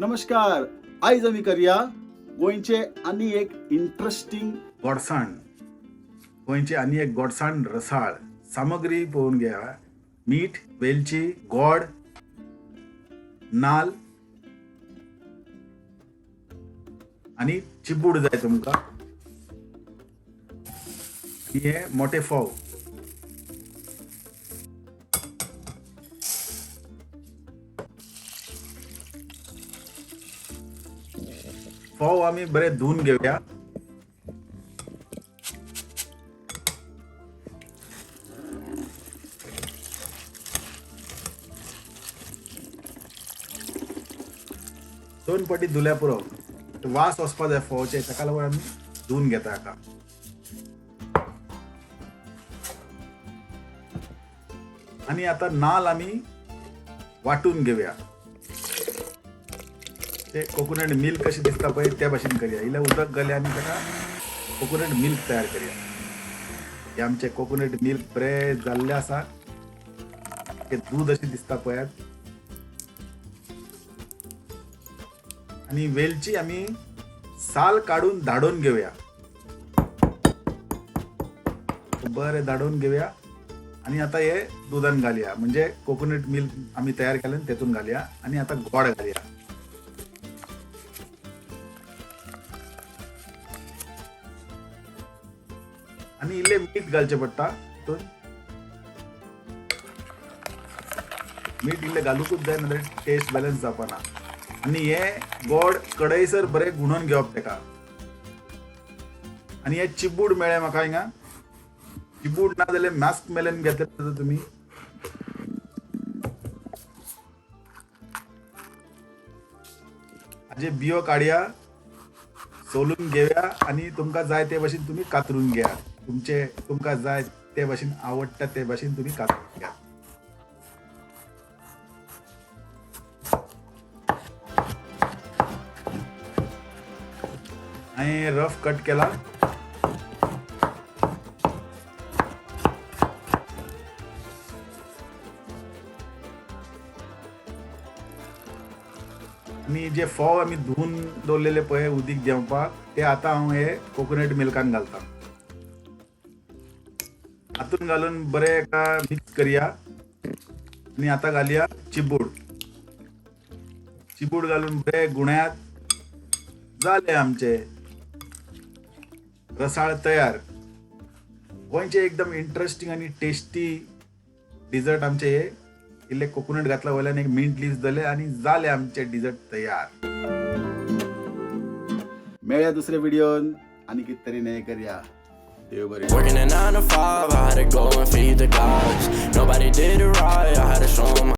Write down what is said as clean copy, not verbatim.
नमस्कार. आयज आमी करया गोंयचे आनी एक इंटरेस्टिंग गोडसाण. गोंयचे आनी एक गोडसाण रसाळ. सामग्री पळोवन घेया. मीठ, वेलची, गोड, नाल आणि चिबूड जाय तुमकां. हे मोठे फोव. फोव आम्ही बरे धुवून घेऊया. दोन पटी धुल्या पुरो. वास वचपा जाय फोवचे, ताका लागून आमी धुवून घेता हाका. आणि आता नाल आमी वाटून घेऊया. ते कोकोनट मिल्क कशी दिसता पळय त्या भाशेन करया. इल्लें उदक घालया आनी ताका कोकोनट मिल्क तयार करया. हे आमचे कोकोनट मिल्क बरे जाल्ले आसा. ते दूध अशी दिसता पळयात. आणि वेलची आमी साल काढून धाडून घेऊया. बरे धाडून घेऊया आणि आता हे दुधान घालया. म्हणजे कोकोनट मिल्क आम्ही तयार केलें तेतून घालया आणि आता गोड घालया. आणि इल्ले मीठ घालचे पडटा. मीठ इल्ले घालूकूच जाय, नाजाल्यार टेस्ट बॅलन्स जावपाना. आणि हे गोड कढईसर बरे गुणोवन घेवप तेका. आणि हे चिबूड मेळ्ळे म्हाका हिंगा. चिबूड ना जाल्यार मस्क मेलन घेतले तुम्ही. हाजे बियो काडया, सोलून घेवया आणि तुमकां जाय ते भाशेन तुम्ही कातरून घ्या. तुमकां जाय ते भाशेन आवडटा ते भाशेन तुम्ही कातरून घ्या. हांवें रफ कट केला. आणि जे फोव आम्ही धुवून दवरलेले पळय उदीक देंवपाक, ते आता हांव हे कोकोनट मिल्कान घालता. हातून घालून बरे एका मिक्स करया. आणि आता घालया चिबूड. चिबूड घालून बरे गुण्यात. जाले आमचे रसाळ तयार. गोंयचे एकदम इंटरेस्टिंग आणि टेस्टी डिझर्ट आमचे हे. इल्ले कोकोनट घातला वयल्यान एक मिंट लीव्स दिले आणि जाले आमचे डिझर्ट तयार. मेळ्या दुसऱ्या व्हिडिओन आनी कितें तरी हें करया. देव बरें. Working a 9 to 5, I had to go and feed the gods. Nobody did it right, I had to show 'em